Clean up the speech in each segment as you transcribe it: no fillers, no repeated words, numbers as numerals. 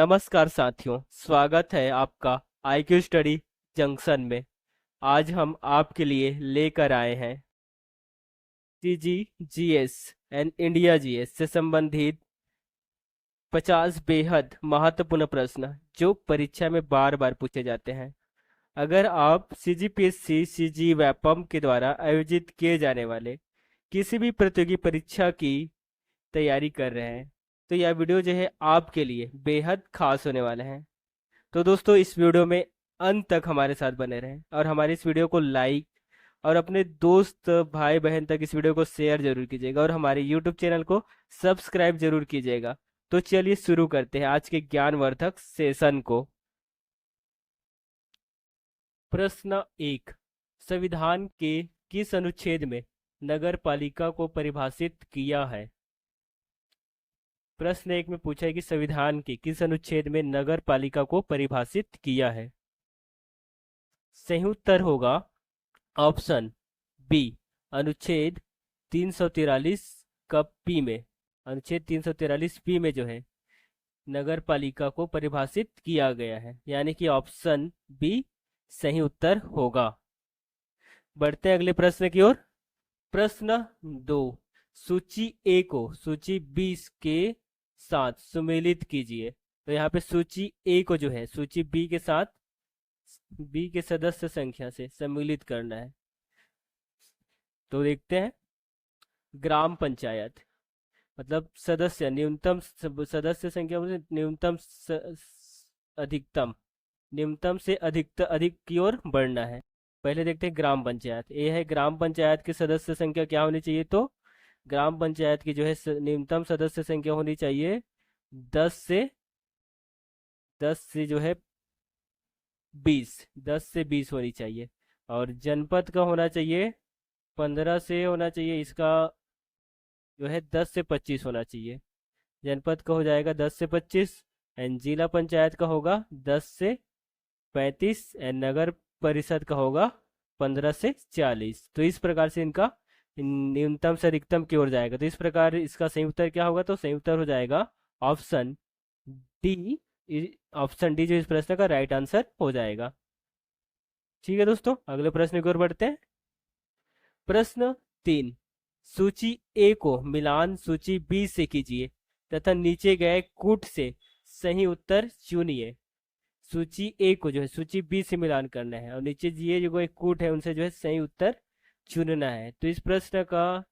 नमस्कार साथियों, स्वागत है आपका IQ स्टडी जंक्शन में। आज हम आपके लिए लेकर आए हैं CG GS and India GS से संबंधित 50 बेहद महत्वपूर्ण प्रश्न जो परीक्षा में बार बार पूछे जाते हैं। अगर आप CGPSC CG व्यापम के द्वारा आयोजित किए जाने वाले किसी भी प्रतियोगी परीक्षा की तैयारी कर रहे हैं तो यह वीडियो जो है आपके लिए बेहद खास होने वाला है। तो दोस्तों, इस वीडियो में अंत तक हमारे साथ बने रहें और हमारी इस वीडियो को लाइक और अपने दोस्त भाई बहन तक इस वीडियो को शेयर जरूर कीजिएगा और हमारे यूट्यूब चैनल को सब्सक्राइब जरूर कीजिएगा। तो चलिए शुरू करते हैं आज के ज्ञानवर्धक सेशन को। प्रश्न एक, संविधान के किस अनुच्छेद में नगर पालिका को परिभाषित किया है? प्रश्न एक में पूछा है कि संविधान के किस अनुच्छेद में नगर पालिका को परिभाषित किया है। सही उत्तर होगा ऑप्शन बी, अनुच्छेद 343 का पी में। अनुच्छेद 343 पी में जो है नगर पालिका को परिभाषित किया गया है, यानी कि ऑप्शन बी सही उत्तर होगा। बढ़ते हैं अगले प्रश्न की ओर। प्रश्न दो, सूची ए को सूची बी के साथ सुमेलित कीजिए। तो यहाँ पे सूची ए को जो है सूची बी के साथ बी के सदस्य संख्या से सम्मिलित करना है। तो देखते हैं, ग्राम पंचायत मतलब सदस्य न्यूनतम सदस्य संख्या में न्यूनतम अधिकतम निम्नतम से अधिक की ओर बढ़ना है। पहले देखते हैं ग्राम पंचायत। ये है ग्राम पंचायत की सदस्य संख्या क्या होनी चाहिए? तो ग्राम पंचायत की जो है न्यूनतम सदस्य संख्या होनी चाहिए 10 से जो है 10 से 20 होनी चाहिए। और जनपद का होना चाहिए 15 से होना चाहिए। इसका जो है 10 से 25 होना चाहिए। जनपद का हो जाएगा 10 से 25 एंड जिला पंचायत का होगा 10 से 35 एंड नगर परिषद का होगा 15 से 40। तो इस प्रकार से इनका न्यूनतम से अधिकतम की ओर जाएगा। तो इस प्रकार इसका सही उत्तर क्या होगा? तो सही उत्तर हो जाएगा ऑप्शन डी। ऑप्शन डी जो इस प्रश्न का राइट आंसर हो जाएगा। ठीक है दोस्तों, अगले प्रश्न की ओर बढ़ते हैं। प्रश्न तीन, सूची ए को मिलान सूची बी से कीजिए तथा नीचे गए कूट से सही उत्तर चुनिए। सूची ए को जो है सूची बी से मिलान करना है और नीचे ये जो एक कूट है उनसे जो है सही उत्तर चुनना है। तो इस प्रश्न का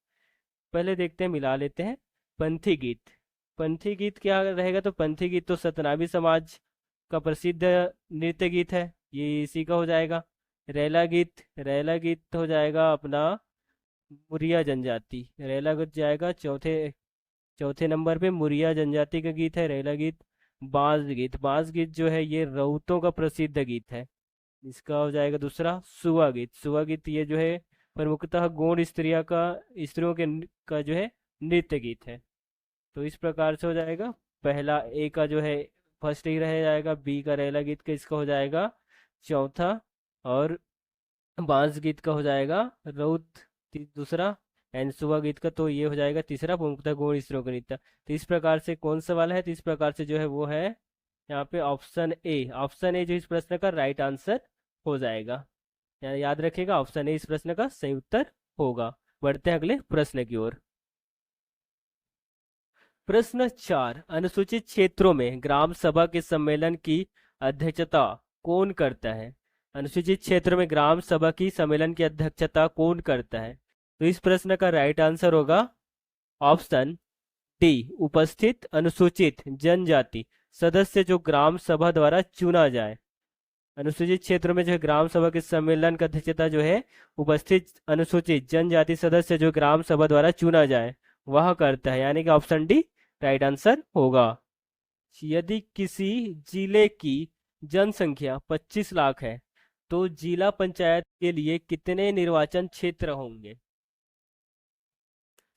पहले देखते हैं, मिला लेते हैं। पंथी गीत। पंथी गीत क्या रहेगा? तो पंथी गीत तो सतनामी समाज का प्रसिद्ध नृत्य गीत है, ये इसी का हो जाएगा। रैला गीत हो जाएगा अपना मुरिया जनजाति। रैला गीत जाएगा चौथे चौथे नंबर पे। मुरिया जनजाति का गीत है रैला गीत। बांस गीत जो है ये रउतों का प्रसिद्ध गीत है, इसका हो जाएगा दूसरा। सुआ गीत ये जो है प्रमुखतः गौड़ स्त्रियों का जो है नृत्य गीत है। तो इस प्रकार से हो जाएगा। पहला ए का जो है फर्स्ट ही रह जाएगा, बी का रैला गीत का इसका हो जाएगा चौथा, और बांस गीत का हो जाएगा दूसरा, एंड सुबह गीत का तो ये हो जाएगा तीसरा, मुक्ता गौड़ स्त्रियों का नृत्य। तो इस प्रकार से कौन सा वाला है? तो इस प्रकार से जो है वो है यहाँ पे ऑप्शन ए जो इस प्रश्न का राइट आंसर हो जाएगा। याद रखिएगा, ऑप्शन ए इस प्रश्न का सही उत्तर होगा। बढ़ते हैं अगले प्रश्न की ओर। प्रश्न चार, अनुसूचित क्षेत्रों में ग्राम सभा के सम्मेलन की अध्यक्षता कौन करता है? अनुसूचित क्षेत्र में ग्राम सभा की सम्मेलन की अध्यक्षता कौन करता है? तो इस प्रश्न का राइट आंसर होगा ऑप्शन डी, उपस्थित अनुसूचित जनजाति सदस्य जो ग्राम सभा द्वारा चुना जाए। अनुसूचित क्षेत्र में जो है ग्राम सभा के सम्मेलन का अध्यक्षता जो है उपस्थित अनुसूचित जनजाति सदस्य जो ग्राम सभा द्वारा चुना जाए वह करता है, यानी कि ऑप्शन डी राइट आंसर होगा। यदि किसी जिले की जनसंख्या 25 लाख है तो जिला पंचायत के लिए कितने निर्वाचन क्षेत्र होंगे?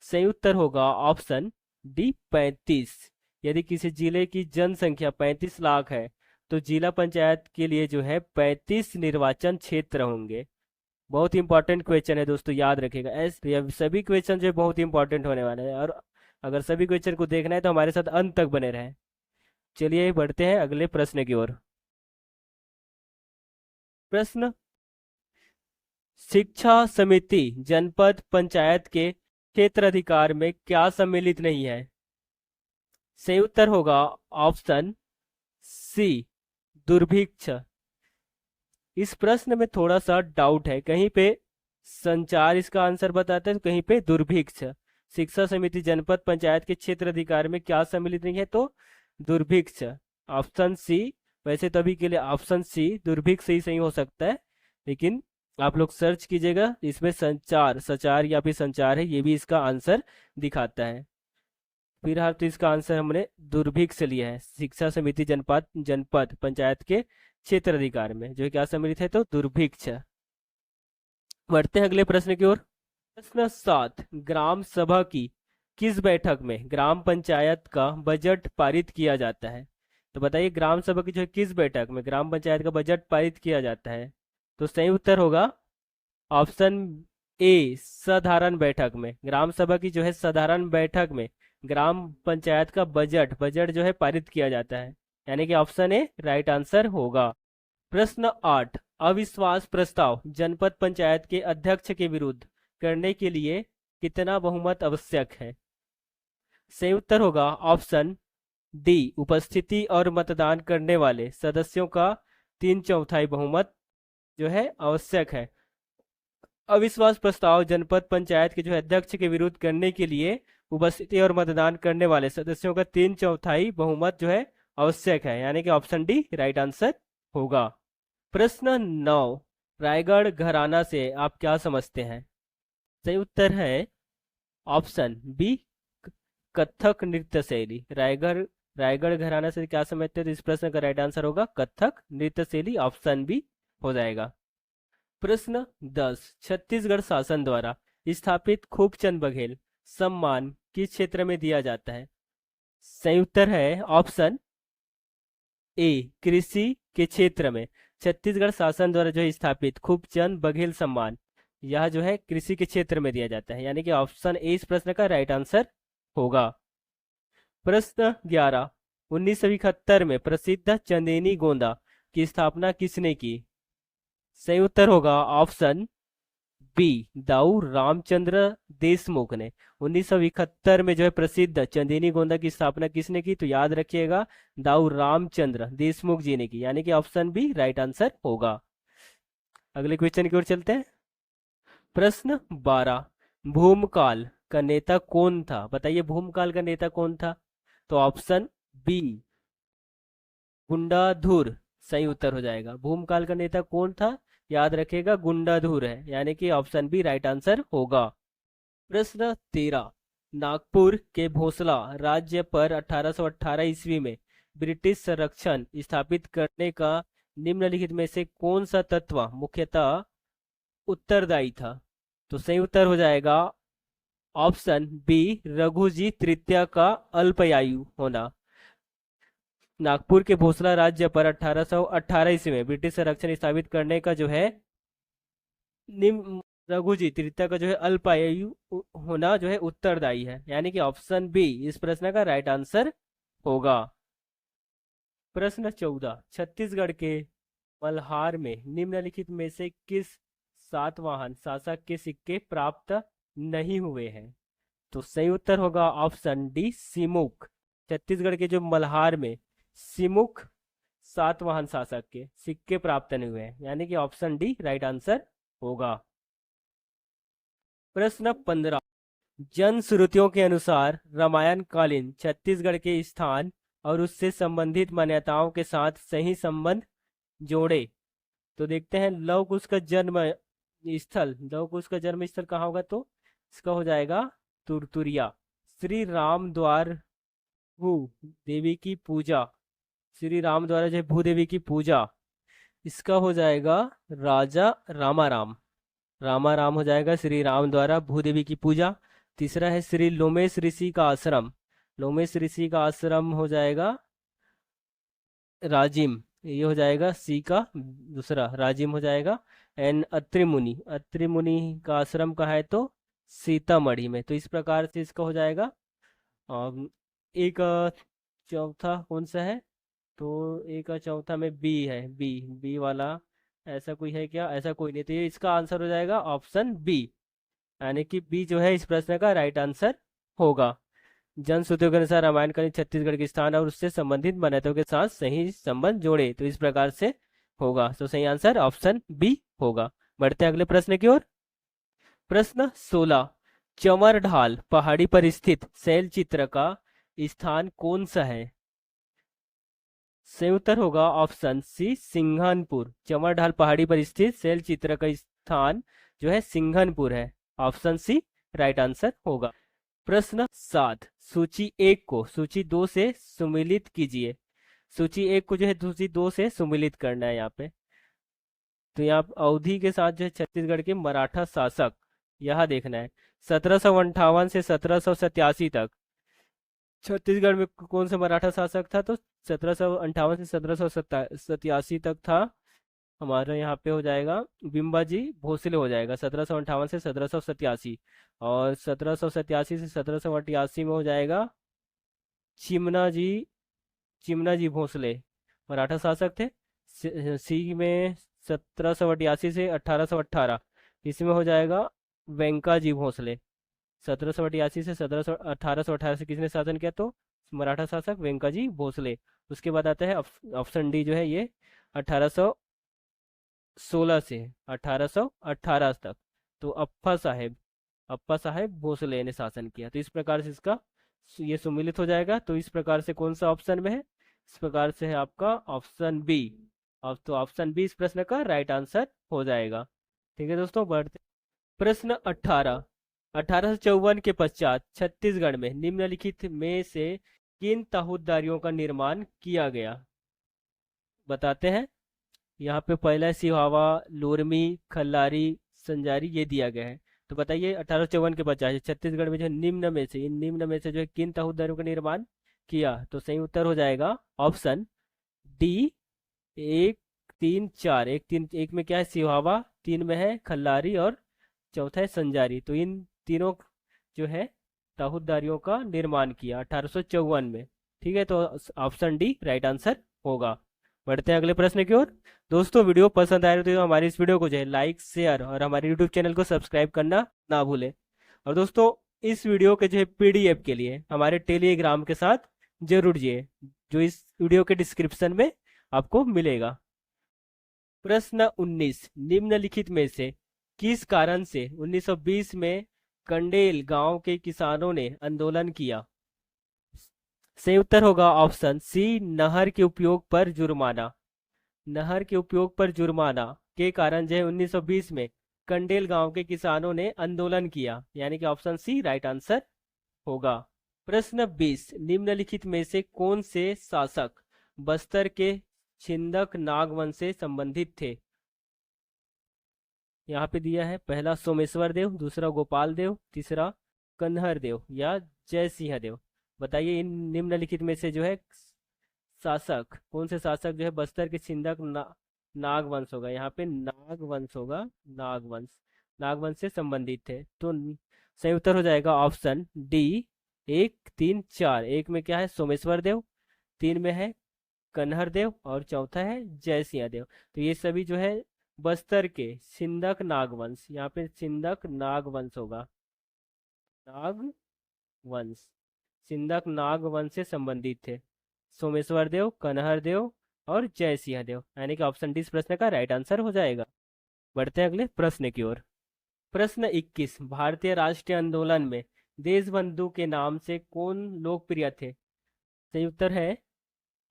सही उत्तर होगा ऑप्शन डी 35। यदि किसी जिले की जनसंख्या 35 लाख है तो जिला पंचायत के लिए जो है 35 निर्वाचन क्षेत्र होंगे। बहुत इंपॉर्टेंट क्वेश्चन है दोस्तों, याद रखिएगा। ऐसे सभी क्वेश्चन जो है बहुत इंपॉर्टेंट होने वाले हैं और अगर सभी क्वेश्चन को देखना है तो हमारे साथ अंत तक बने रहें। चलिए बढ़ते हैं अगले प्रश्न की ओर। प्रश्न, शिक्षा समिति जनपद पंचायत के क्षेत्र अधिकार में क्या सम्मिलित नहीं है? सही उत्तर होगा ऑप्शन सी, दुर्भिक्ष। इस प्रश्न में थोड़ा सा डाउट है, कहीं पे संचार इसका आंसर बताता है तो कहीं पे दुर्भिक्ष। शिक्षा समिति जनपद पंचायत के क्षेत्र अधिकार में क्या सम्मिलित नहीं है, तो दुर्भिक्ष, ऑप्शन सी। वैसे तो अभी के लिए ऑप्शन सी दुर्भिक्ष ही सही हो सकता है, लेकिन आप लोग सर्च कीजिएगा, इसमें संचार, सचार या फिर संचार है, ये भी इसका आंसर दिखाता है। फिलहाल तो इसका आंसर हमने दुर्भिक्ष लिया है, शिक्षा समिति जनपद जनपद पंचायत के क्षेत्र अधिकार में जो क्या सम्मिलित है, तो दुर्भिक्ष। बढ़ते हैं अगले प्रश्न की ओर। प्रश्न 7, ग्राम सभा की किस बैठक में ग्राम पंचायत का बजट पारित किया जाता है? तो बताइए, ग्राम सभा की जो है किस बैठक में ग्राम पंचायत का बजट पारित किया जाता है? तो सही उत्तर होगा ऑप्शन ए, साधारण बैठक में। ग्राम सभा की जो है साधारण बैठक में ग्राम पंचायत का बजट बजट जो है पारित किया जाता है, यानी कि ऑप्शन ए राइट आंसर होगा। प्रश्न 8, अविश्वास प्रस्ताव जनपद पंचायत के अध्यक्ष के विरुद्ध करने के लिए कितना बहुमत आवश्यक है? सही उत्तर होगा ऑप्शन डी, उपस्थिति और मतदान करने वाले सदस्यों का 3/4 बहुमत जो है आवश्यक है। अविश्वास प्रस्ताव जनपद पंचायत के जो है अध्यक्ष के विरुद्ध करने के लिए उपस्थिति और मतदान करने वाले सदस्यों का 3/4 बहुमत जो है आवश्यक है, यानी कि ऑप्शन डी राइट आंसर होगा। प्रश्न 9, रायगढ़ घराना से आप क्या समझते हैं? सही उत्तर है ऑप्शन बी, कथक नृत्य शैली। रायगढ़ रायगढ़ घराना से क्या समझते हैं, तो इस प्रश्न का राइट आंसर होगा कथक नृत्य शैली, ऑप्शन बी हो जाएगा। प्रश्न 10, छत्तीसगढ़ शासन द्वारा स्थापित खूबचंद बघेल सम्मान किस क्षेत्र में दिया जाता है? सही उत्तर है ऑप्शन ए, कृषि के क्षेत्र में। छत्तीसगढ़ शासन द्वारा जो है स्थापित खूबचंद बघेल सम्मान, यह जो है कृषि के क्षेत्र में दिया जाता है, यानी कि ऑप्शन ए इस प्रश्न का राइट आंसर होगा। प्रश्न 11, 1971 में प्रसिद्ध चंदेनी गोंदा की स्थापना किसने की? सही उत्तर होगा ऑप्शन बी, दाऊ रामचंद्र देशमुख ने। 1971 में जो है प्रसिद्ध चंदेनी गोंदा की स्थापना किसने की? तो याद रखिएगा, दाऊ रामचंद्र देशमुख जी ने की, यानी कि ऑप्शन बी राइट आंसर होगा। अगले क्वेश्चन की ओर चलते हैं। प्रश्न 12, भूमकाल का नेता कौन था? बताइए, भूमकाल का नेता कौन था? तो ऑप्शन बी, गुंडाधुर सही उत्तर हो जाएगा। भूमकाल का नेता कौन था? याद रखिएगा, गुंडाधुर है, यानी कि ऑप्शन बी राइट आंसर होगा। प्रश्न 13, नागपुर के भोसला राज्य पर 1818 ईस्वी में ब्रिटिश संरक्षण स्थापित करने का निम्नलिखित में से कौन सा तत्व मुख्यतः उत्तरदायी था? तो सही उत्तर हो जाएगा ऑप्शन बी, रघुजी तृतीय का अल्पआयु होना। नागपुर के भोसला राज्य पर 1818 ईस्वी में ब्रिटिश संरक्षण स्थापित करने का जो है निम्न रघुजी तृतीय का जो है अल्पायु होना जो है उत्तरदायी है, यानी कि ऑप्शन बी इस प्रश्न का राइट आंसर होगा। प्रश्न 14, छत्तीसगढ़ के मल्हार में निम्नलिखित में से किस सातवाहन शासक के सिक्के प्राप्त नहीं हुए हैं? तो सही उत्तर होगा ऑप्शन डी, सिमुक। छत्तीसगढ़ के जो मल्हार में सिमुक सातवाहन शासक के सिक्के प्राप्त नहीं हुए हैं, यानी कि ऑप्शन डी राइट आंसर होगा। प्रश्न 15, जन श्रुतियों के अनुसार रामायण कालीन छत्तीसगढ़ के स्थान और उससे संबंधित मान्यताओं के साथ सही संबंध जोड़े। तो देखते हैं, लव कुश का जन्म स्थल, लव कुश का जन्म स्थल कहाँ होगा? तो इसका हो जाएगा तुरतुरिया। श्री राम द्वार भू देवी की पूजा, श्री राम द्वारा जो है भूदेवी की पूजा, इसका हो जाएगा राजा रामाराम। रामाराम हो जाएगा श्री राम द्वारा भूदेवी की पूजा। तीसरा है श्री लोमेश ऋषि का आश्रम, लोमेश ऋषि का आश्रम हो जाएगा राजिम, ये हो जाएगा सी का दूसरा, राजिम हो जाएगा। एंड अत्रि मुनि का आश्रम कहाँ है? तो सीतामढ़ी में। तो इस प्रकार से इसका हो जाएगा एक चौथा कौन सा है? तो ए का चौथा में बी है, बी, बी वाला। ऐसा कोई है क्या? ऐसा कोई नहीं, तो ये इसका आंसर हो जाएगा ऑप्शन बी, यानी कि बी जो है इस प्रश्न का राइट आंसर होगा। जन श्रुतियों के अनुसार रामायण कालीन छत्तीसगढ़ के स्थान और उससे संबंधित मान्यताओं के साथ सही संबंध जोड़े, तो इस प्रकार से होगा। तो सही आंसर ऑप्शन बी होगा। बढ़ते हैं अगले प्रश्न की ओर। प्रश्न 16, चंवर ढाल पहाड़ी पर स्थित शैल चित्र का स्थान कौन सा है? सही उत्तर होगा ऑप्शन सी, सिंघनपुर। चंवर ढाल पहाड़ी पर स्थित शैल चित्र का स्थान जो है सिंघनपुर है। ऑप्शन सी राइट आंसर होगा। प्रश्न 7, सूची 1 को सूची 2 से सुमेलित कीजिए। सूची 1 को जो है सूची 2 से सुमेलित करना है यहाँ पे। तो यहाँ अवधि के साथ जो है छत्तीसगढ़ के मराठा शासक, यहाँ देखना है 1758 से 1787 तक छत्तीसगढ़ में कौन सा मराठा शासक था? तो 1758 से 1787 तक था हमारा, यहाँ पे हो जाएगा बिम्बाजी भोसले हो जाएगा, 1758 से 1787। और 1787 से 1788 में हो जाएगा चिमनाजी, चिमनाजी भोसले मराठा शासक थे। सी में 1788 से 1818, इसमें हो जाएगा वेंकाजी भोसले। 1788 से 1818 से किसने शासन किया? तो मराठा शासक वेंकाजी भोसले। उसके बाद आता है ऑप्शन डी जो है ये 1816 से 1818 तक, तो अप्पा साहेब भोसले ने शासन किया। तो इस प्रकार से इसका ये सुमिलित हो जाएगा। तो इस प्रकार से कौन सा ऑप्शन में है? इस प्रकार से है आपका ऑप्शन बी। अब तो ऑप्शन बी इस प्रश्न का राइट आंसर हो जाएगा। ठीक है दोस्तों, बढ़ते प्रश्न 18, 1854 के पश्चात छत्तीसगढ़ में निम्नलिखित में से किन ताहूदारियों का निर्माण किया गया? बताते हैं। यहाँ पे पहला है सिहावा, लोरमी, खल्लारी, संजारी, ये दिया गया है। तो बताइए 1854 के पश्चात छत्तीसगढ़ में जो है निम्न में से, इन निम्न में से जो है किन ताहूदारियों का निर्माण किया? तो सही उत्तर हो जाएगा ऑप्शन डी, 1, 3, 4। एक में क्या है? सिहावा, 3 में है खल्लारी और चौथा है संजारी। तो इन तीनों जो है ताहूदारियों का निर्माण किया 1854 में। ठीक है, तो ऑप्शन डी राइट आंसर होगा। बढ़ते हैं अगले प्रश्न की ओर। दोस्तों वीडियो पसंद आए तो हमारी इस वीडियो को जो है लाइक, शेयर और हमारे यूट्यूब चैनल को सब्सक्राइब करना ना भूलें। और दोस्तों इस वीडियो के जो है पीडीएफ के लिए हमारे टेलीग्राम के साथ जरूर जुड़िए, जो इस वीडियो के डिस्क्रिप्शन में आपको मिलेगा। प्रश्न 19, निम्नलिखित में से किस कारण से 1920 में कंडेल गांव के किसानों ने आंदोलन किया? सही उत्तर होगा ऑप्शन सी, नहर के उपयोग पर जुर्माना। नहर के उपयोग पर जुर्माना के कारण जो है 1920 में कंडेल गांव के किसानों ने आंदोलन किया, यानी कि ऑप्शन सी राइट आंसर होगा। प्रश्न 20, निम्नलिखित में से कौन से शासक बस्तर के छिंदक नागवंश से संबंधित थे? यहाँ पे दिया है पहला सोमेश्वर देव, दूसरा गोपाल देव, तीसरा कन्हर देव या जय सिंह देव। बताइए इन निम्नलिखित में से जो है शासक, कौन से शासक जो है बस्तर के छिंदक नागवंश होगा, यहाँ पे नागवंश होगा, नागवंश, नागवंश से संबंधित थे। तो सही उत्तर हो जाएगा ऑप्शन डी, 1, 3, 4। एक में क्या है? सोमेश्वर देव, 3 में है कन्हर देव और चौथा है जय सिंह देव। तो ये सभी जो है बस्तर के सिंधक नागवंश, यहाँ पे सिंधक नागवंश होगा, नागवंश, सिंधक नागवंश से संबंधित थे। सोमेश्वर देव, कन्हर देव और जय सिंह देव, यानी कि ऑप्शन डी इस प्रश्न का राइट आंसर हो जाएगा। बढ़ते हैं अगले प्रश्न की ओर। प्रश्न 21, भारतीय राष्ट्रीय आंदोलन में देशबंधु के नाम से कौन लोकप्रिय थे? सही उत्तर है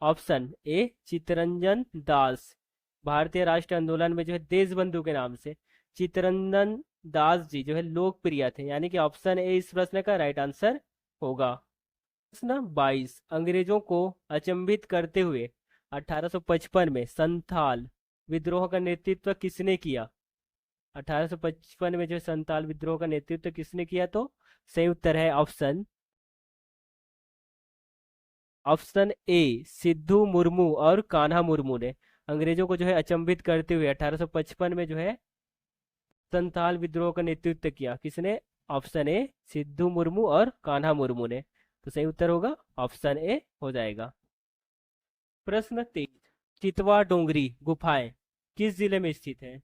ऑप्शन ए, चित्तरंजन दास। भारतीय राष्ट्रीय आंदोलन में जो है देशबंधु के नाम से चित्तरंजन दास जी जो है लोकप्रिय थे, यानी कि ऑप्शन ए इस प्रश्न का राइट आंसर होगा। प्रश्न 22, अंग्रेजों को अचंभित करते हुए 1855 में संथाल विद्रोह का नेतृत्व किसने किया? 1855 में जो है संथाल विद्रोह का नेतृत्व किसने किया? तो सही उत्तर है ऑप्शन ए, सिद्धू मुर्मू और कान्हा मुर्मू ने अंग्रेजों को जो है अचंभित करते हुए 1855 में जो है संथाल विद्रोह का नेतृत्व किया। किसने? ऑप्शन ए, सिद्धू मुर्मू और कान्हा मुर्मू ने। तो सही उत्तर होगा ऑप्शन ए हो जाएगा। प्रश्न 23, चितवा डोंगरी गुफाएं किस जिले में स्थित है?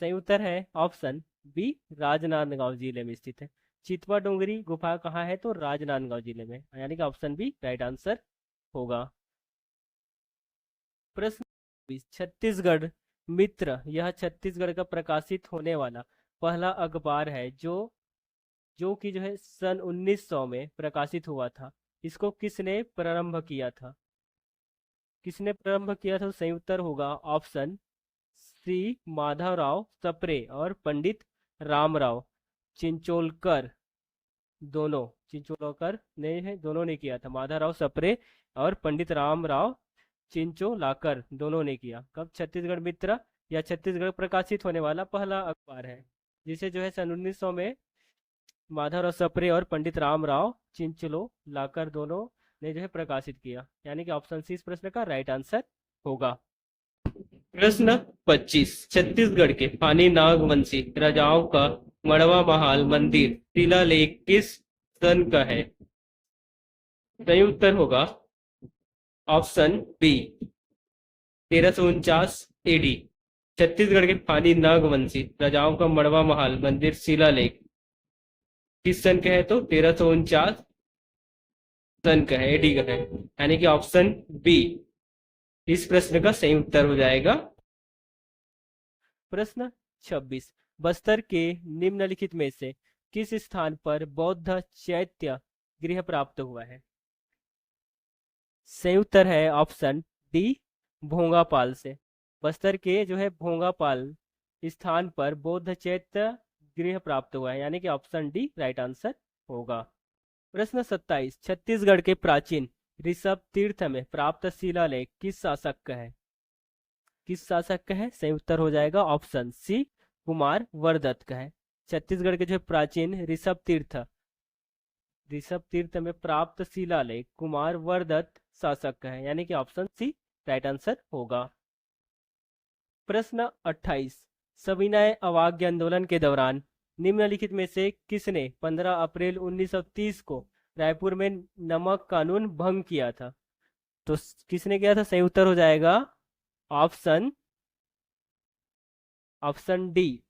सही उत्तर है ऑप्शन बी, राजनांदगांव जिले में स्थित है। चितवा डोंगरी गुफा कहाँ है? तो राजनांदगांव जिले में, यानी कि ऑप्शन बी राइट आंसर होगा। प्रश्न 20, छत्तीसगढ़ मित्र यह छत्तीसगढ़ का प्रकाशित होने वाला पहला अखबार है जो कि जो है सन 1900 में प्रकाशित हुआ था। इसको किसने प्रारंभ किया था? किसने प्रारंभ किया था? तो सही उत्तर होगा ऑप्शन सी, माधवराव सप्रे और पंडित रामराव चिंचोलकर। चिंचोलकर ने है, दोनों ने किया था। माधवराव सप्रे और पंडित रामराव चिंचोलाकर दोनों ने किया। कब? छत्तीसगढ़ मित्र या छत्तीसगढ़ प्रकाशित होने वाला पहला अखबार है, जिसे जो है सन 1900 में माधवराव सप्रे और पंडित रामराव चिंचोलाकर दोनों ने जो है प्रकाशित किया, यानी कि ऑप्शन सी इस प्रश्न का राइट आंसर होगा। प्रश्न 25, छत्तीसगढ़ के फानी नागवंशी राजाओं का मड़वा महाल मंदिर शिलालेख किस सन का है? सही उत्तर होगा ऑप्शन बी, 1349 एडी। छत्तीसगढ़ के फानी नागवंशी राजाओं का मड़वा महाल मंदिर शिलालेख किस सन का है? तो 1349 सन का है, एडी का है, यानी कि ऑप्शन बी इस प्रश्न का सही उत्तर हो जाएगा। प्रश्न 26, बस्तर के निम्नलिखित में से किस स्थान पर बौद्ध चैत्य गृह प्राप्त हुआ है? सही उत्तर है ऑप्शन डी, भोंगापाल से। बस्तर के जो है भोंगापाल स्थान पर बौद्ध चैत्य गृह प्राप्त हुआ है, यानी कि ऑप्शन डी राइट आंसर होगा। प्रश्न 27, छत्तीसगढ़ के प्राचीन ऋषभ तीर्थ में प्राप्त शिलालेख किस शासक का है? किस शासक का है? सही उत्तर हो जाएगा ऑप्शन सी, कुमार वर्दत्त का है। छत्तीसगढ़ के जो प्राचीन ऋषभ तीर्थ में प्राप्त शिलालेख कुमार वर्दत्त शासक का है, यानी कि ऑप्शन सी राइट आंसर होगा। प्रश्न 28, सविनय अवज्ञा आंदोलन के दौरान निम्नलिखित में से किसने 15 अप्रैल 1930 को रायपुर में नमक कानून भंग किया था? तो किसने किया था? सही उत्तर हो जाएगा ऑप्शन डी,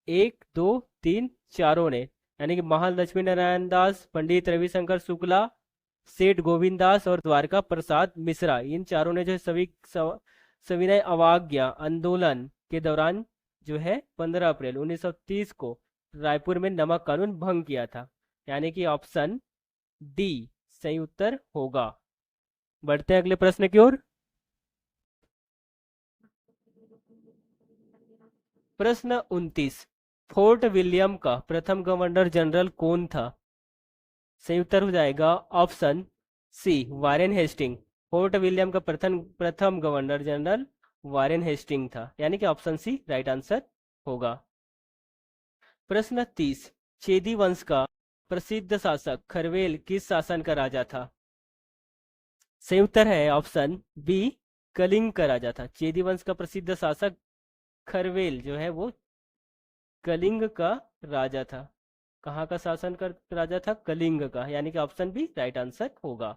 1 2 3 चारों ने, यानी कि महान लक्ष्मी नारायण दास, पंडित रविशंकर शुक्ला, सेठ गोविंद दास और द्वारका प्रसाद मिश्रा, इन चारों ने जो है सविनय अवज्ञा आंदोलन के दौरान जो है 15 अप्रैल 1930 को रायपुर में नमक कानून भंग किया था, यानी कि ऑप्शन डी सही उत्तर होगा। बढ़ते हैं अगले प्रश्न की ओर। प्रश्न 29, फोर्ट विलियम का प्रथम गवर्नर जनरल कौन था? सही उत्तर हो जाएगा option C, Warren Hasting. Fort William का प्रथम गवर्नर जनरल वारेन हेस्टिंग था, यानी कि ऑप्शन सी राइट आंसर होगा। प्रश्न 30, चेदी वंश का प्रसिद्ध शासक खरवेल किस शासन का राजा था? सही उत्तर है ऑप्शन बी, कलिंग का राजा था। चेदी वंश का प्रसिद्ध शासक खरवेल जो है वो कलिंग का राजा था। कहाँ का शासन का राजा था? कलिंग का, यानी कि ऑप्शन बी राइट आंसर होगा।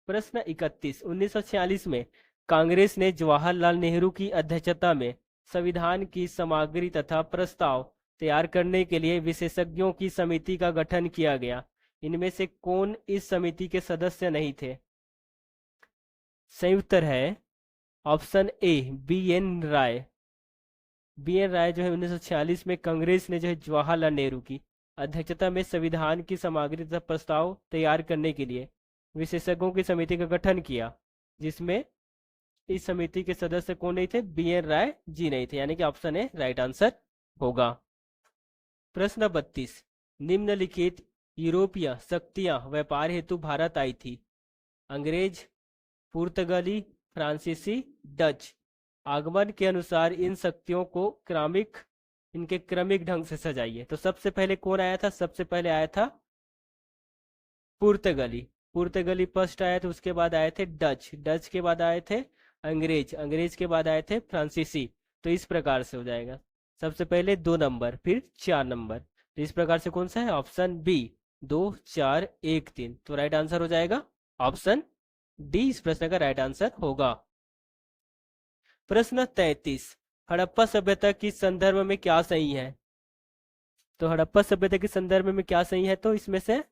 प्रश्न 31, 1946 में कांग्रेस ने जवाहरलाल नेहरू की अध्यक्षता में संविधान की सामग्री तथा प्रस्ताव तैयार करने के लिए विशेषज्ञों की समिति का गठन किया गया। इनमें से कौन इस समिति के सदस्य नहीं थे? सही उत्तर है option A, B N Rai. B N Rai जो है 1946 में कांग्रेस ने जो है जवाहरलाल नेहरू की अध्यक्षता में संविधान की सामग्री तथा प्रस्ताव तैयार करने के लिए विशेषज्ञों की समिति का गठन किया, जिसमें इस समिति के सदस्य कौन नहीं थे? बी एन राय जी नहीं थे, यानी कि ऑप्शन ए राइट आंसर होगा। प्रश्न 32, निम्नलिखित यूरोपीय शक्तियां व्यापार हेतु भारत आई थी? अंग्रेज, पुर्तगाली, फ्रांसीसी, डच। आगमन के अनुसार इन शक्तियों को इनके क्रमिक ढंग से सजाइए। तो सबसे पहले कौन आया था? सबसे पहले आया था पुर्तगाली फर्स्ट आया था, उसके बाद आए थे डच के बाद आए थे अंग्रेज के बाद आए थे फ्रांसीसी। तो इस प्रकार से हो जाएगा, सबसे पहले 2 नंबर फिर 4 नंबर। तो इस प्रकार से कौन सा है? Option B 2413। तो राइट आंसर हो जाएगा ऑप्शन डी, इस प्रश्न का राइट आंसर होगा। प्रश्न 33, हड़प्पा सभ्यता की संदर्भ में क्या सही है? तो हड़प्पा सभ्यता के संदर्भ में क्या सही है, तो इसमें से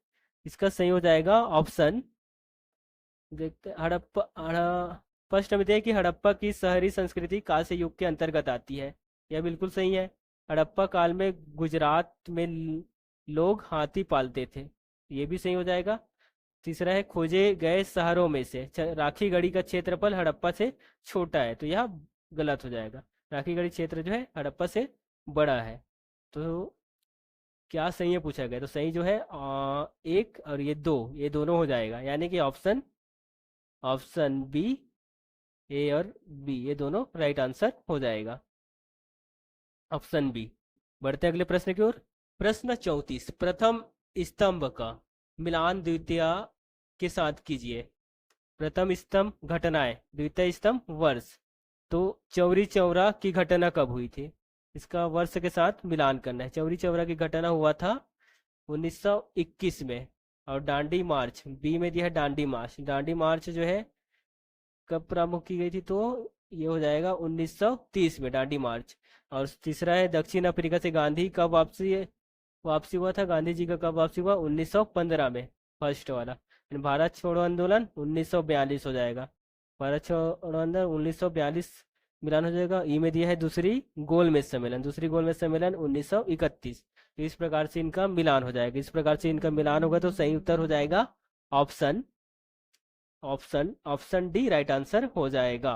इसका सही हो जाएगा ऑप्शन, देखते हैं, फर्स्ट हम देखिए कि हड़प्पा की शहरी संस्कृति कांस्य युग के अंतर्गत आती है। यह बिल्कुल सही है। हड़प्पा काल में गुजरात में लोग हाथी पालते थे, ये भी सही हो जाएगा। तीसरा है खोजे गए शहरों में से राखीगढ़ी का क्षेत्रफल हड़प्पा से छोटा है, तो यह गलत हो जाएगा। राखीगढ़ी क्षेत्र जो है हड़प्पा से बड़ा है। तो क्या सही है पूछा गया, तो सही जो है एक और ये दो, ये दोनों हो जाएगा, यानी कि ऑप्शन ऑप्शन बी, ए और बी ये दोनों राइट आंसर हो जाएगा, ऑप्शन बी। बढ़ते अगले प्रश्न की ओर। प्रश्न 34, प्रथम स्तंभ का मिलान द्वितीय के साथ कीजिए। प्रथम स्तंभ घटनाएं, द्वितीय स्तंभ वर्ष। तो चौरी चौरा की घटना कब हुई थी, इसका वर्ष के साथ मिलान करना है। चौरी चौरा की घटना हुआ था 1921 में। और डांडी मार्च बी में दिया है, डांडी मार्च। डांडी मार्च जो है कब प्रारंभ की गई थी, तो ये हो जाएगा 1930 में डांडी मार्च। और तीसरा है दक्षिण अफ्रीका से गांधी कब वापसी वापसी हुआ था, गांधी जी का कब वापसी हुआ, 1915 में, फर्स्ट वाला। भारत छोड़ो आंदोलन 1942 हो जाएगा। भारत छोड़ो आंदोलन 1942 मिलान हो जाएगा। ई में दिया है दूसरी गोलमेज सम्मेलन, दूसरी गोलमेज सम्मेलन 1931। तो इस प्रकार से इनका मिलान हो जाएगा, इस प्रकार से इनका मिलान होगा, तो सही उत्तर हो जाएगा option option option D, right answer हो जाएगा।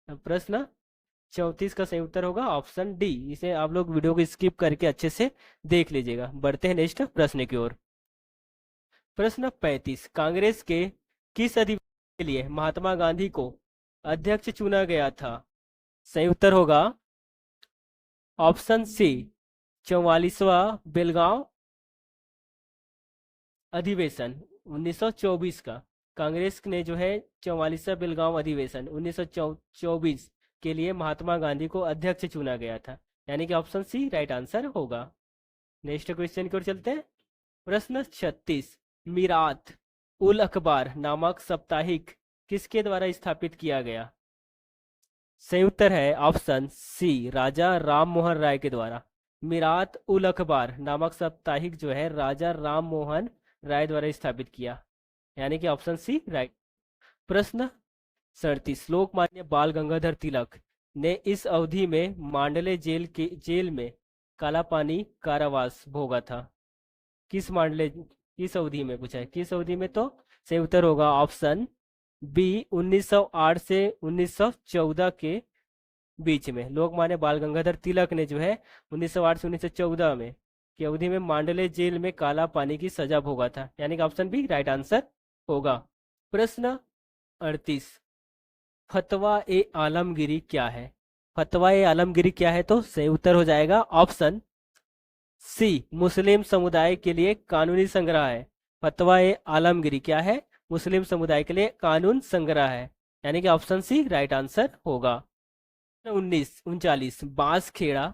अब प्रश्न 34 का सही उत्तर होगा ऑप्शन डी। इसे आप लोग वीडियो को स्किप करके अच्छे से देख लीजिएगा। बढ़ते हैं नेक्स्ट प्रश्न की ओर। प्रश्न 35, कांग्रेस के किस अधिवेशन के लिए महात्मा गांधी को अध्यक्ष चुना गया था? सही उत्तर होगा ऑप्शन सी, 44वां बेलगांव अधिवेशन 1924 का। कांग्रेस ने जो है 44वां बेलगांव अधिवेशन 1924 के लिए महात्मा गांधी को अध्यक्ष चुना गया था, यानी कि ऑप्शन सी राइट आंसर होगा। नेक्स्ट क्वेश्चन की ओर चलते हैं। प्रश्न 36, मीरात उल अखबार नामक साप्ताहिक किसके द्वारा स्थापित किया गया? सही उत्तर है ऑप्शन सी, राजा राम मोहन राय के द्वारा। मीरात उल अखबार नामक साप्ताहिक जो है राजा राम मोहन राय द्वारा स्थापित किया, यानी कि ऑप्शन सी राइट। प्रश्न 37, लोकमान्य बाल गंगाधर तिलक ने इस अवधि में मांडले जेल में काला पानी कारावास भोगा था। किस अवधि में पूछा है, किस अवधि में, तो सही उत्तर होगा ऑप्शन बी, 1908 से 1914 के बीच में। लोकमान्य बाल गंगाधर तिलक ने जो है 1908 से 1914 में की अवधि में मांडले जेल में काला पानी की सजा भोगा था, यानी कि ऑप्शन बी राइट आंसर होगा। प्रश्न 38, फतवा ए आलमगिरी क्या है? फतवा ए आलमगिरी क्या है, तो सही उत्तर हो जाएगा ऑप्शन सी, मुस्लिम समुदाय के लिए कानूनी संग्रह है। फतवा ए आलमगिरी क्या है? मुस्लिम समुदाय के लिए कानून संग्रह है, यानी कि ऑप्शन सी राइट आंसर होगा। 39 बांसखेड़ा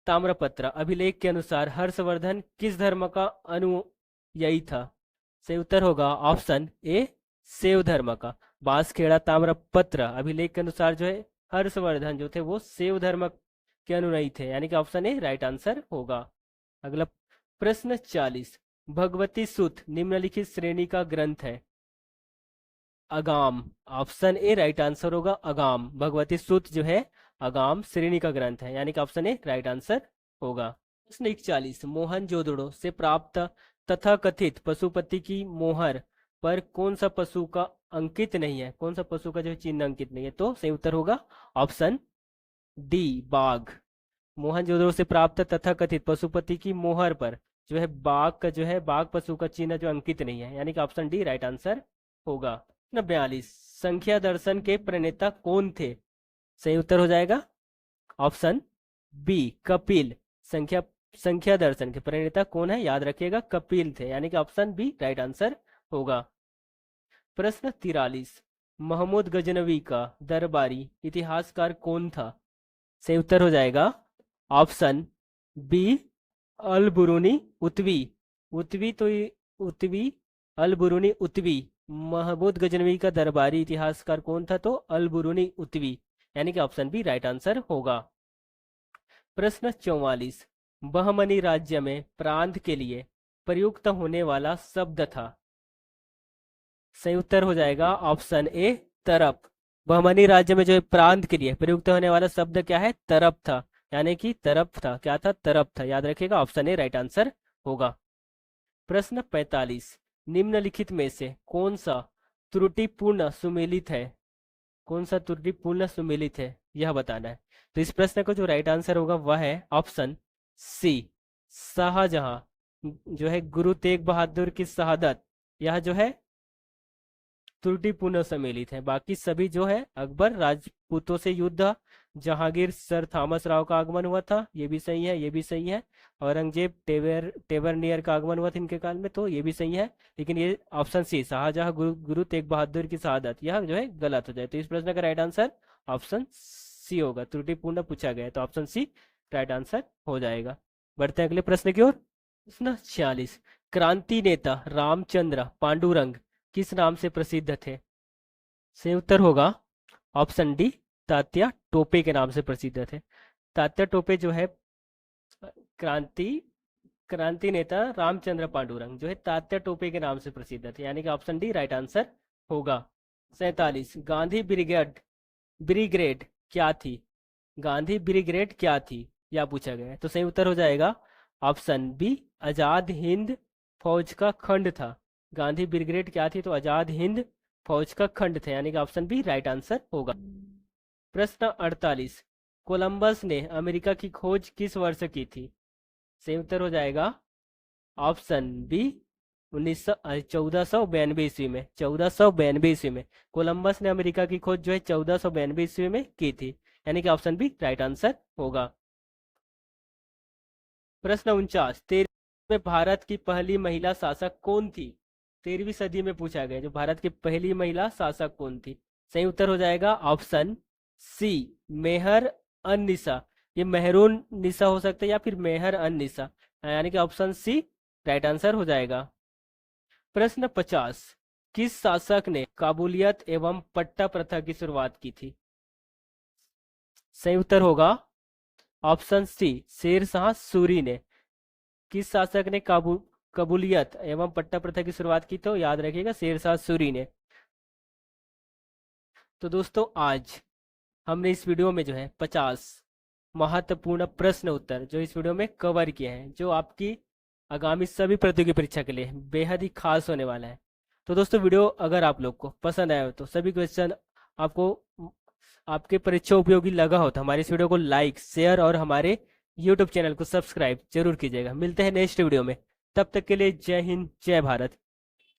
ताम्रपत्र अभिलेख के अनुसार हर्षवर्धन किस धर्म का अनुयायी था? सही उत्तर होगा ऑप्शन ए, शैव धर्म का। बांसखेड़ा ताम्रपत्र अभिलेख के अनुसार जो है हर्षवर्धन जो थे वो शैव धर्म के अनुयायी थे, यानी कि ऑप्शन ए राइट आंसर होगा। अगला प्रश्न 40, भगवती सूत्र निम्नलिखित श्रेणी का ग्रंथ है। अगाम, ऑप्शन ए राइट आंसर होगा अगाम। भगवती सूत्र जो है अगाम श्रेणी का ग्रंथ है, यानी कि ऑप्शन ए राइट आंसर होगा। प्रश्न 41, मोहनजोदड़ो से प्राप्त तथा कथित पशुपति की मोहर पर कौन सा पशु का अंकित नहीं है, कौन सा पशु का जो चिन्ह अंकित नहीं है, तो सही उत्तर होगा ऑप्शन डी, बाघ। मोहनजोदड़ो से प्राप्त तथा कथित पशुपति की मोहर पर जो है बाघ का जो है बाघ पशु का चिन्ह जो अंकित नहीं है, यानी कि ऑप्शन डी राइट आंसर होगा। 42, संख्या दर्शन के प्रणेता कौन थे? सही उत्तर हो जाएगा ऑप्शन बी, कपिल। संख्या दर्शन के प्रणेता कौन है, याद रखिएगा कपिल थे, यानी कि ऑप्शन बी राइट आंसर होगा। प्रश्न 43, महमूद गजनवी का दरबारी इतिहासकार कौन था? सही उत्तर हो जाएगा ऑप्शन बी, अल बुरूनी उत्वी। उतवी तो उतवी अल बुरूनी उतवी, महमूद गजनवी का दरबारी इतिहासकार कौन था? तो अल बुरूनी उतवी, यानी कि ऑप्शन बी राइट आंसर होगा। प्रश्न 44, बहमनी राज्य में प्रांत के लिए प्रयुक्त होने वाला शब्द था। सही उत्तर हो जाएगा ऑप्शन ए तरफ। बहमनी राज्य में जो है प्रांत के लिए प्रयुक्त होने वाला शब्द क्या है? तरफ था, यानी कि तरफ था। क्या था? तरफ था। याद रखिएगा, ऑप्शन ए राइट आंसर होगा। प्रश्न 45, निम्नलिखित में से कौन सा त्रुटिपूर्ण सुमेलित है? कौन सा त्रुटिपूर्ण सुमेलित है, यह बताना है। तो इस प्रश्न का जो राइट आंसर होगा वह है ऑप्शन सी, शाहजहां। जो है गुरु तेग बहादुर की शहादत, यह जो है त्रुटिपूर्ण सम्मिलित है। बाकी सभी जो है अकबर राजपूतों से युद्ध, जहांगीर सर थॉमस राव का आगमन हुआ था, ये भी सही है, ये भी सही है। औरंगजेब टेवरनियर का आगमन हुआ था इनके काल में, तो ये भी सही है। लेकिन ये ऑप्शन सी, शाहजहां गुरु तेग बहादुर की शहादत, यह जो है गलत हो जाए। तो इस प्रश्न का राइट आंसर ऑप्शन सी होगा। त्रुटिपूर्ण पूछा गया है तो ऑप्शन सी राइट आंसर हो जाएगा। बढ़ते हैं अगले प्रश्न की ओर। प्रश्न 46, क्रांति नेता रामचंद्र पांडुरंग किस नाम से प्रसिद्ध थे? सही उत्तर होगा ऑप्शन डी, तात्या टोपे के नाम से प्रसिद्ध थे। तात्या टोपे जो है क्रांति क्रांति नेता रामचंद्र पांडुरंग जो है तात्या टोपे के नाम से प्रसिद्ध थे, यानी कि ऑप्शन डी राइट आंसर होगा। 47, गांधी ब्रिगेड ब्रिगेड क्या थी? गांधी ब्रिगेड क्या थी, यह पूछा गया है। तो सही उत्तर हो जाएगा ऑप्शन बी, आजाद हिंद फौज का खंड था। गांधी ब्रिगेड क्या थी? तो आजाद हिंद फौज का खंड था, यानी कि ऑप्शन बी राइट आंसर होगा। प्रश्न 48, कोलंबस ने अमेरिका की खोज किस वर्ष की थी? सही उत्तर हो जाएगा ऑप्शन बी, 1492 ईस्वी में। 1492 ईस्वी में कोलंबस ने अमेरिका की खोज जो है 1492 ईस्वी में की थी, यानी कि ऑप्शन बी राइट आंसर होगा। प्रश्न 49, 13वीं में भारत की पहली महिला शासक कौन थी? 13वीं सदी में पूछा गया जो भारत की पहली महिला शासक कौन थी। सही उत्तर हो जाएगा ऑप्शन सी, मेहर अन-निसा। ये मेहरून निसा हो सकता है या फिर मेहर अन-निसा, यानी कि ऑप्शन सी राइट आंसर हो जाएगा। प्रश्न 50, किस शासक ने काबुलियत एवं पट्टा प्रथा की शुरुआत की थी? सही उत्तर होगा ऑप्शन सी, शेर शाह सूरी ने। किस शासक ने कबूलियत एवं पट्टा प्रथा की शुरुआत की? तो याद रखिएगा शेर शाह सूरी ने। तो दोस्तों आज हमने इस वीडियो में जो है 50 महत्वपूर्ण प्रश्न उत्तर जो इस वीडियो में कवर किए हैं, जो आपकी आगामी सभी प्रतियोगी परीक्षा के लिए बेहद ही खास होने वाला है। तो दोस्तों वीडियो अगर आप लोग को पसंद आया हो तो सभी क्वेश्चन आपको आपके परीक्षा उपयोगी लगा हो तो हमारे इस वीडियो को लाइक शेयर और हमारे यूट्यूब चैनल को सब्सक्राइब जरूर कीजिएगा। मिलते हैं नेक्स्ट वीडियो में, तब तक के लिए जय हिंद जय भारत।